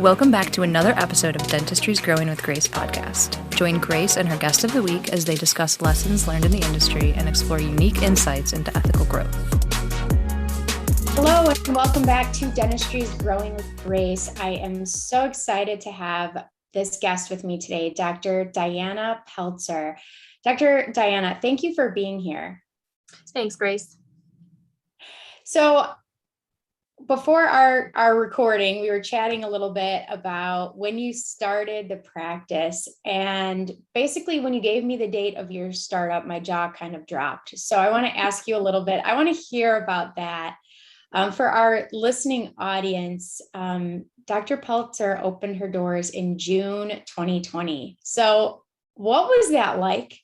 Welcome back to another episode of Dentistry's Growing with Grace podcast. Join Grace and her guest of the week as they discuss lessons learned in the industry and explore unique insights into ethical growth. Hello, and welcome back to Dentistry's Growing with Grace. I am so excited to have this guest with me today, Dr. Diana Pelzer. Dr. Diana, thank you for being here. Thanks, Grace. So before our recording, we were chatting a little bit about when you started the practice, and basically when you gave me the date of your startup, my jaw kind of dropped. So I want to ask you a little bit. I want to hear about that. For our listening audience, Dr. Pelzer opened her doors in June 2020. So what was that like?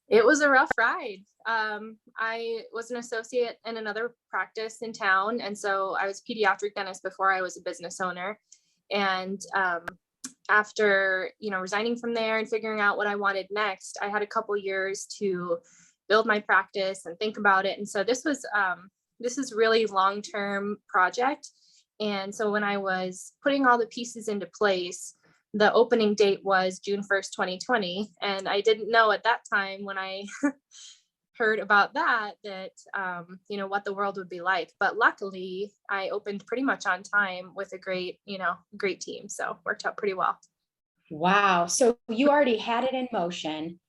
It was a rough ride. I was an associate in another practice in town. And so I was a pediatric dentist before I was a business owner. And after, resigning from there and figuring out what I wanted next, I had a couple years to build my practice and think about it. And so this is really long-term project. And so when I was putting all the pieces into place, the opening date was June 1st, 2020. And I didn't know at that time when I heard about that, what the world would be like. But luckily I opened pretty much on time with a great team. So worked out pretty well. Wow. So you already had it in motion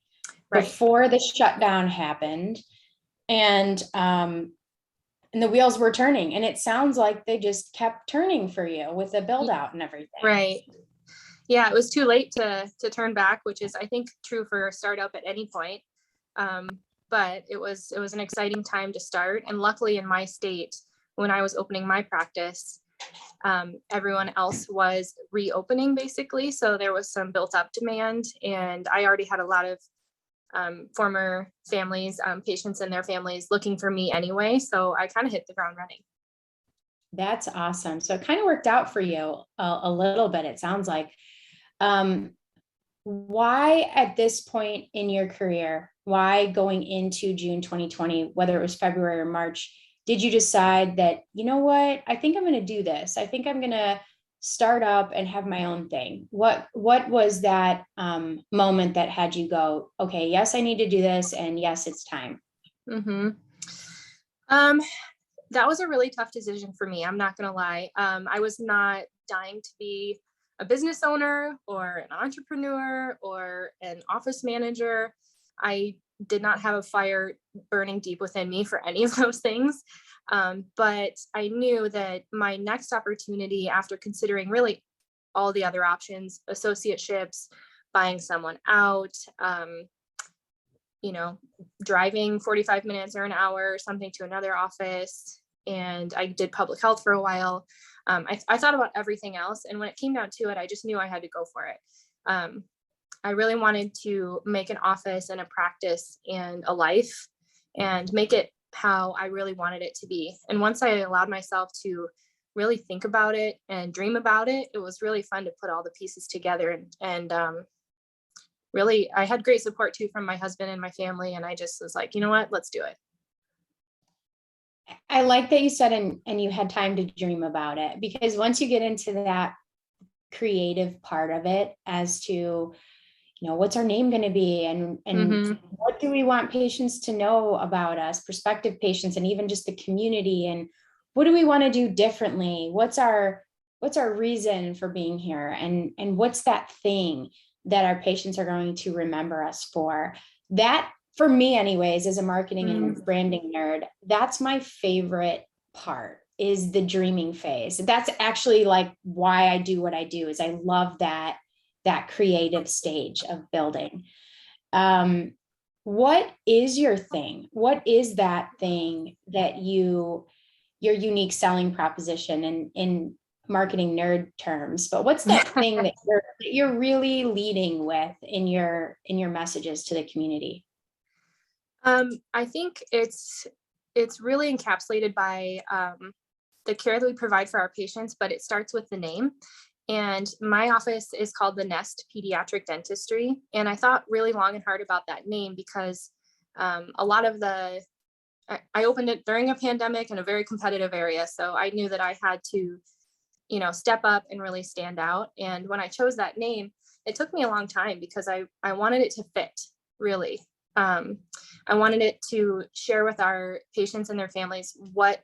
before the shutdown happened, and the wheels were turning, and it sounds like they just kept turning for you with the build out and everything. Right. Yeah, it was too late to turn back, which is, I think, true for a startup at any point. But it was an exciting time to start. And luckily in my state, when I was opening my practice, everyone else was reopening basically. So there was some built up demand, and I already had a lot of former families, patients and their families looking for me anyway. So I kind of hit the ground running. That's awesome. So it kind of worked out for you a little bit, it sounds like. Why at this point in your career, why going into June 2020, whether it was February or March, did you decide that, you know what, I think I'm going to do this. I think I'm going to start up and have my own thing. What was that moment that had you go, okay, yes, I need to do this. And yes, it's time. Mm-hmm. That was a really tough decision for me. I'm not going to lie. I was not dying to be a business owner or an entrepreneur or an office manager. I did not have a fire burning deep within me for any of those things. But I knew that my next opportunity, after considering really all the other options, associateships, buying someone out, driving 45 minutes or an hour or something to another office. And I did public health for a while. I thought about everything else. And when it came down to it, I just knew I had to go for it. I really wanted to make an office and a practice and a life and make it how I really wanted it to be. And once I allowed myself to really think about it and dream about it, it was really fun to put all the pieces together. And really, I had great support too from my husband and my family. And I just was like, you know what, let's do it. I like that you said, and you had time to dream about it, because once you get into that creative part of it as to, what's our name going to be, and mm-hmm. what do we want patients to know about us, prospective patients, and even just the community, and what do we want to do differently? What's our reason for being here? And what's that thing that our patients are going to remember us for? That, for me anyways, as a marketing and branding nerd, that's my favorite part, is the dreaming phase. That's actually like why I do what I do, is I love that creative stage of building. What is your thing? What is that thing that your unique selling proposition in marketing nerd terms, but what's that thing that you're really leading with in your messages to the community? I think it's really encapsulated by the care that we provide for our patients, but it starts with the name. And my office is called the Nest Pediatric Dentistry. And I thought really long and hard about that name because a lot of I opened it during a pandemic in a very competitive area. So I knew that I had to step up and really stand out. And when I chose that name, it took me a long time because I wanted it to fit, really. I wanted it to share with our patients and their families what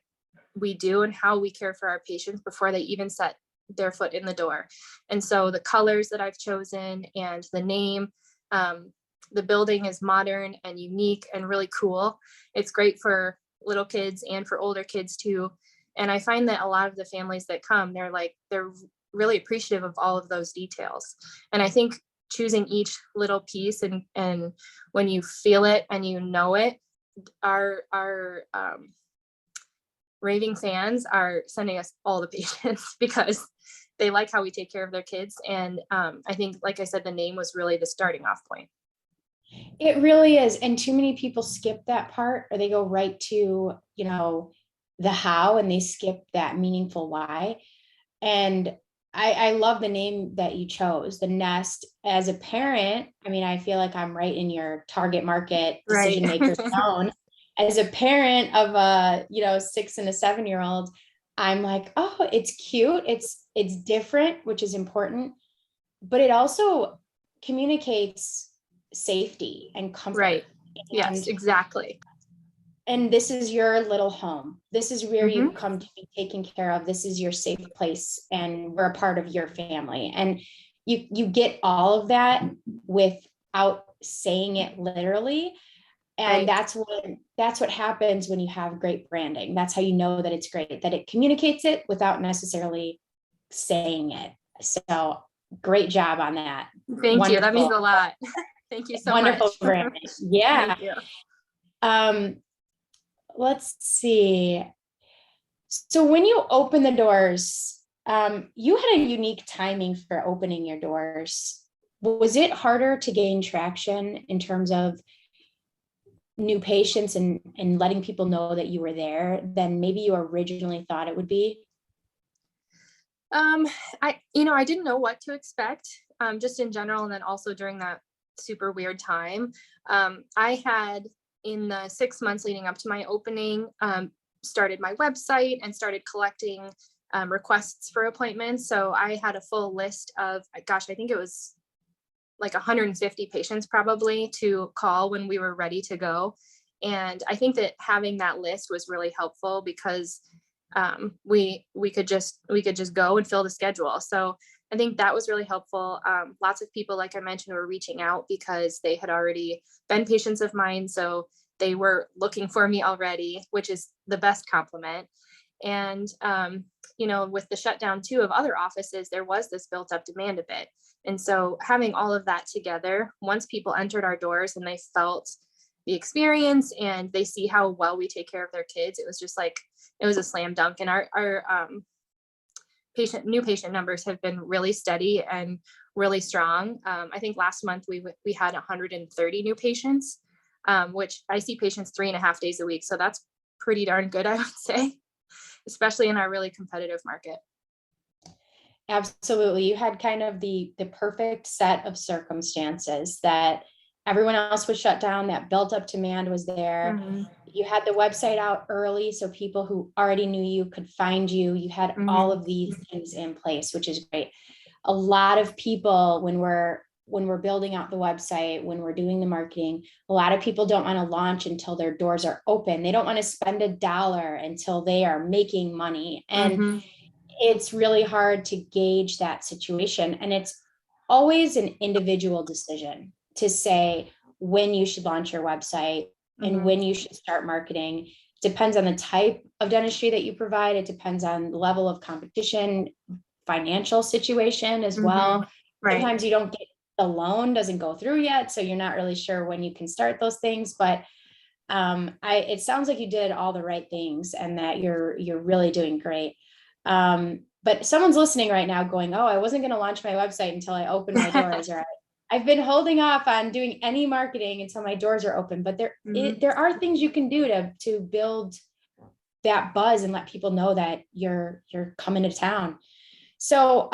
we do and how we care for our patients before they even set their foot in the door. And so the colors that I've chosen and the name, the building is modern and unique and really cool. It's great for little kids and for older kids too. And I find that a lot of the families that come, they're really appreciative of all of those details. And I think choosing each little piece and when you feel it and you know it, our raving fans are sending us all the patients because they like how we take care of their kids. And I think, like I said, the name was really the starting off point. It really is. And too many people skip that part, or they go right to, the how, and they skip that meaningful why. And I love the name that you chose, The Nest. As a parent, I feel like I'm right in your target market decision maker zone. As a parent of a 6 and a 7-year-old, I'm like, oh, it's cute. It's different, which is important, but it also communicates safety and comfort. Right. Yes, exactly. And this is your little home. This is where you come to be taken care of. This is your safe place, and we're a part of your family. And you get all of that without saying it literally. And that's what happens when you have great branding. That's how you know that it's great, that it communicates it without necessarily saying it. So great job on that. Thank Wonderful. You. That means a lot. Thank you so Wonderful much. branding. Yeah. Thank you. Let's see. So when you open the doors, you had a unique timing for opening your doors. Was it harder to gain traction in terms of new patients and letting people know that you were there than maybe you originally thought it would be? I didn't know what to expect, just in general. And then also during that super weird time, I had, in the 6 months leading up to my opening, started my website and started collecting requests for appointments. So I had a full list of, I think it was like 150 patients probably to call when we were ready to go. And I think that having that list was really helpful because we could just go and fill the schedule. So I think that was really helpful. Lots of people, like I mentioned, were reaching out because they had already been patients of mine. So they were looking for me already, which is the best compliment. And, with the shutdown too of other offices, there was this built up demand a bit. And so having all of that together, once people entered our doors and they felt the experience and they see how well we take care of their kids, it was just like, it was a slam dunk. And our new patient numbers have been really steady and really strong. I think last month we had 130 new patients, which I see patients 3.5 days a week. So that's pretty darn good, I would say, especially in our really competitive market. Absolutely. You had kind of the perfect set of circumstances that everyone else was shut down, that built up demand was there. You had the website out early, so people who already knew you could find you. You had all of these things in place, which is great. A lot of people, when we're building out the website, when we're doing the marketing, a lot of people don't want to launch until their doors are open. They don't want to spend $1 until they are making money. And it's really hard to gauge that situation. And it's always an individual decision to say when you should launch your website and when you should start marketing. It depends on the type of dentistry that you provide. It depends on the level of competition, financial situation as well. Sometimes you don't get, the loan doesn't go through yet, so you're not really sure when you can start those things. But it sounds like you did all the right things and that you're really doing great. But someone's listening right now going, oh, I wasn't going to launch my website until I opened my doors, or I've been holding off on doing any marketing until my doors are open. But there are things you can do to build that buzz and let people know that you're coming to town. So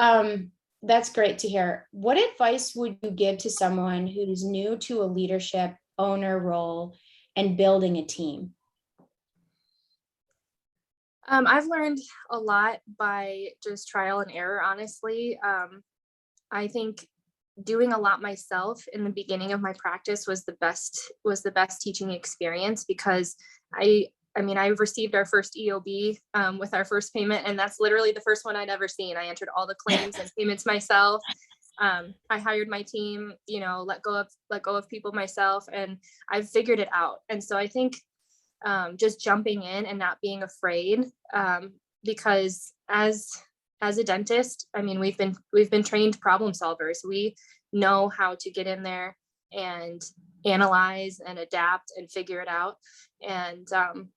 that's great to hear. What advice would you give to someone who's new to a leadership owner role and building a team? I've learned a lot by just trial and error, honestly. I think doing a lot myself in the beginning of my practice was the best teaching experience, because I received our first EOB with our first payment, and that's literally the first one I'd ever seen. I entered all the claims and payments myself. I hired my team, let go of people myself, and I've figured it out. And so I think just jumping in and not being afraid, because as a dentist, we've been trained problem solvers. We know how to get in there and analyze and adapt and figure it out. And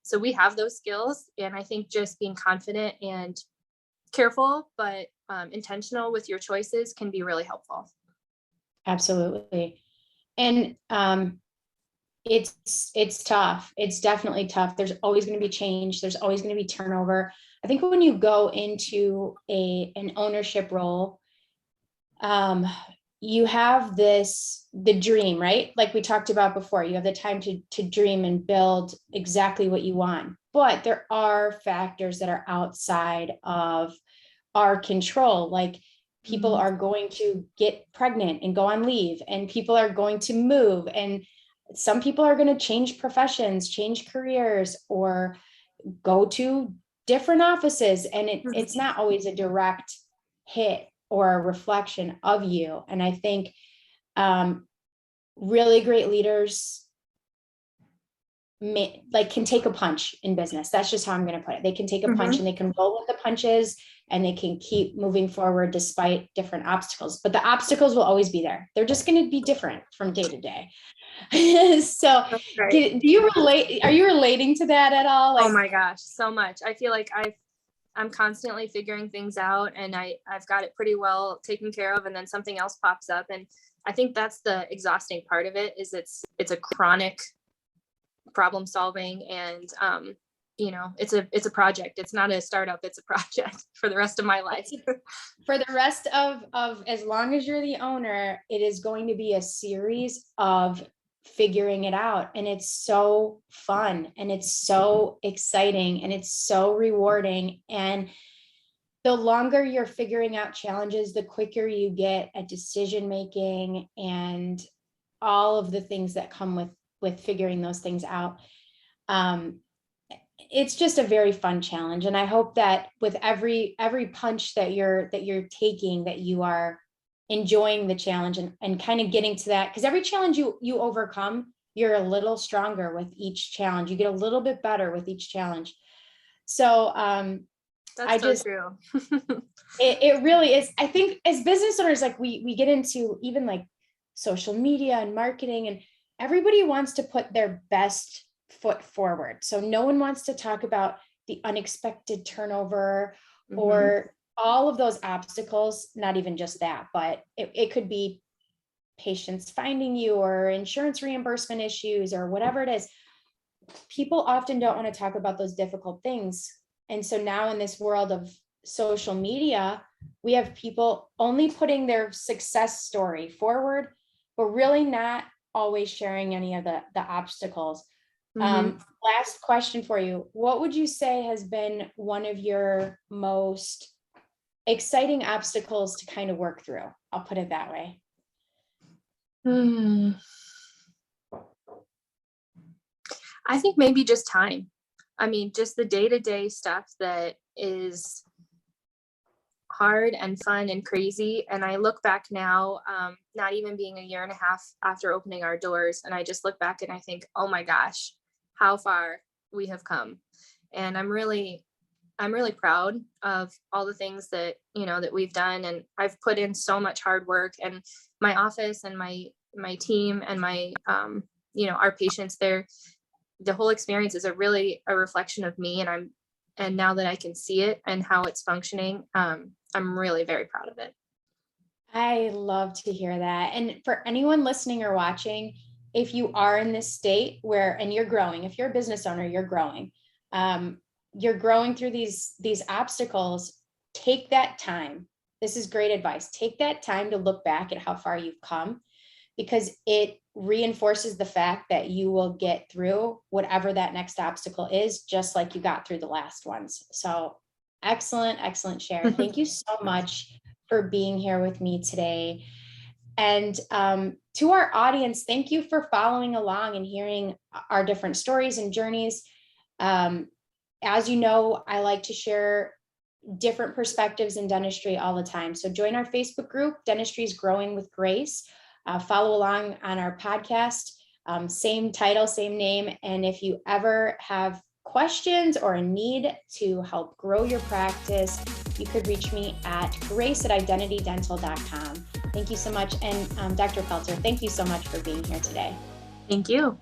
so we have those skills. And I think just being confident and careful, but intentional with your choices can be really helpful. Absolutely. And it's tough. It's definitely tough. There's always going to be change. There's always going to be turnover. I think when you go into an ownership role, you have the dream, right? Like we talked about before, you have the time to dream and build exactly what you want. But there are factors that are outside of our control. Like people are going to get pregnant and go on leave, and people are going to move, and some people are going to change professions, change careers, or go to different offices. And it's not always a direct hit or a reflection of you. And I think really great leaders can take a punch in business. That's just how I'm going to put it. They can take a punch and they can roll with the punches, and they can keep moving forward despite different obstacles. But the obstacles will always be there. They're just going to be different from day to day. So right. Do you relate? Are you relating to that at all? Oh my gosh, so much. I feel like I'm constantly figuring things out, and I've got it pretty well taken care of, and then something else pops up. And I think that's the exhausting part of it, is it's a chronic problem solving, and it's a project. It's not a startup, it's a project for the rest of my life. For the rest of as long as you're the owner, it is going to be a series of figuring it out. And it's so fun, and it's so exciting, and it's so rewarding. And the longer you're figuring out challenges, the quicker you get at decision making and all of the things that come with figuring those things out. It's just a very fun challenge. And I hope that with every punch that you're taking, that you are enjoying the challenge and kind of getting to that, because every challenge you overcome, you're a little stronger with each challenge. You get a little bit better with each challenge. So that's so true. it really is. I think as business owners, like we get into even like social media and marketing, and everybody wants to put their best foot forward. So no one wants to talk about the unexpected turnover or all of those obstacles, not even just that, but it could be patients finding you or insurance reimbursement issues or whatever it is. People often don't want to talk about those difficult things. And so now in this world of social media, we have people only putting their success story forward, but really not always sharing any of the obstacles. Last question for you. What would you say has been one of your most exciting obstacles to kind of work through? I'll put it that way. I think maybe just time. Just the day-to-day stuff that is hard and fun and crazy. And I look back now, not even being a year and a half after opening our doors, and I just look back and I think, oh my gosh, how far we have come. And I'm really proud of all the things that, that we've done. And I've put in so much hard work, and my office and my team and my, our patients there, the whole experience is a reflection of me. And now that I can see it and how it's functioning, I'm really very proud of it. I love to hear that. And for anyone listening or watching, if you are in this state and you're growing, if you're a business owner, you're growing through these obstacles, take that time. This is great advice. Take that time to look back at how far you've come, because it reinforces the fact that you will get through whatever that next obstacle is, just like you got through the last ones. So excellent share. Thank you so much for being here with me today. And to our audience, thank you for following along and hearing our different stories and journeys. As you know, I like to share different perspectives in dentistry all the time. So join our Facebook group, Dentistry is Growing with Grace. Follow along on our podcast, same title, same name. And if you ever have questions or a need to help grow your practice, you could reach me at grace@identitydental.com. Thank you so much. And Dr. Pelzer, thank you so much for being here today. Thank you.